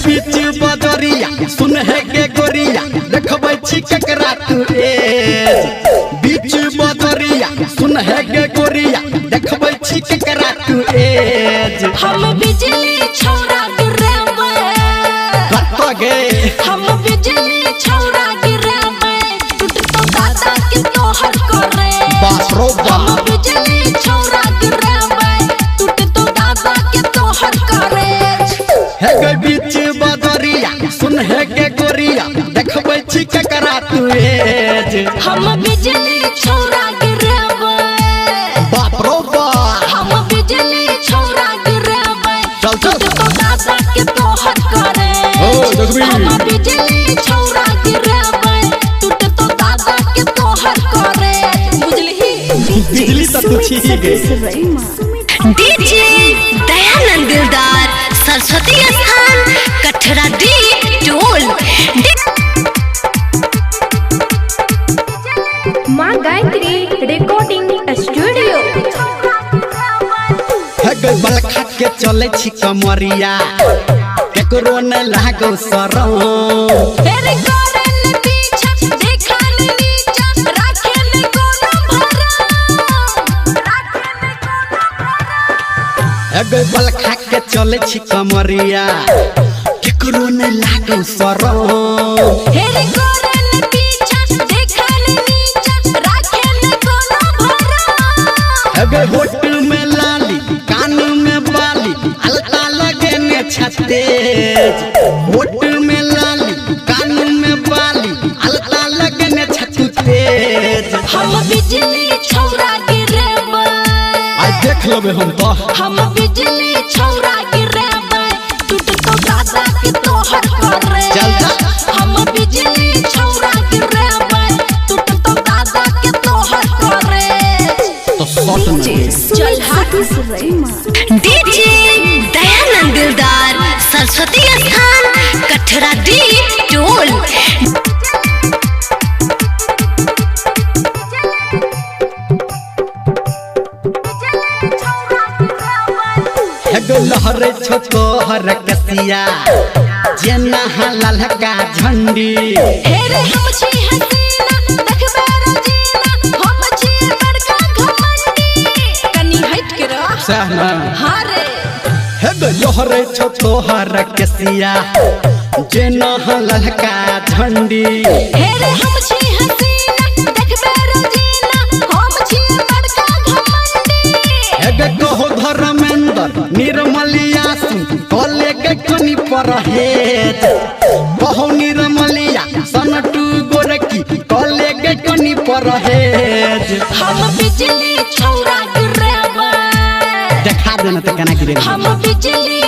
बीच बदरिया सुन है के गोरिया देखबै छी ककरा तू बीच बदरिया सुन है के गोरिया देखबै छी ककरा तू हम बिजली छौरा गिराबै कत गे हम बिजली छौरा गिराबै टूटतो दादा के तोहर करे बाप रो हम बिजली छौरा गिराबै टूटतो दादा के तोहर करे है गे बीच बदरिया सुन है के गोरिया देखबै छी ककरा तू हम बिजली छौरा गिराबै बाप रो हम बिजली छौरा गिराबै टूटतो दादा के तोहर करे हम बिजली छौरा गिराबै टूटतो दादा के तोहर करे बुझलही बिजली तो तू छी गई डीजे दयानंद दिलदार सरस्वती स्थान कठरा दी टोल मां गायत्री रिकॉर्डिंग स्टूडियो है गे बलखा के चले छी कमरिया केकरो न लागो शरम तेरे करन पीछा देखन नीचा राखेन कोनो है गे बलखा के चले छी कमरिया केकरो न लागो शरम तेरे करन पीछा देखन नीचा राखेन कोनो है गे होठ में लाली कान में बाली अलता लगे ने छतेज होठ में लाली कान में बाली अलता लगे ने छतेज हम बिजली छौरा गिराबै आई देख लेबे हम तो हम बिजली छौरा गिराबै टूटतो दादा के तोहर करे चल हम बिजली छौरा गिराबै टूटतो दादा के तोहर करे तो शॉट में चल हाथ डीजे दयानंद दिलदार सरस्वती स्थान कठरा दी टोल एगो लहरे छोटो हर कसिया जेना ललका झंडी हेरे हम छी हसीना देखबे रोजीना हम छी बड़का घमंडी कनी हट के रह सहना हां रे एगो लहरे छोटो हर कसिया जेना ललका झंडी हेरे हम छी हसीना देखबे रोजीना हम छी बड़का घमंडी एगो कहो धर्मेंद्र निर्मलिया सिंह कले के कनी पर हेत कहो निर्मलिया सनटू गोरकी कले के कनी पर हेत हम बिजली छौरा गिराबै देखा देना तो केना गिरे हम बिजली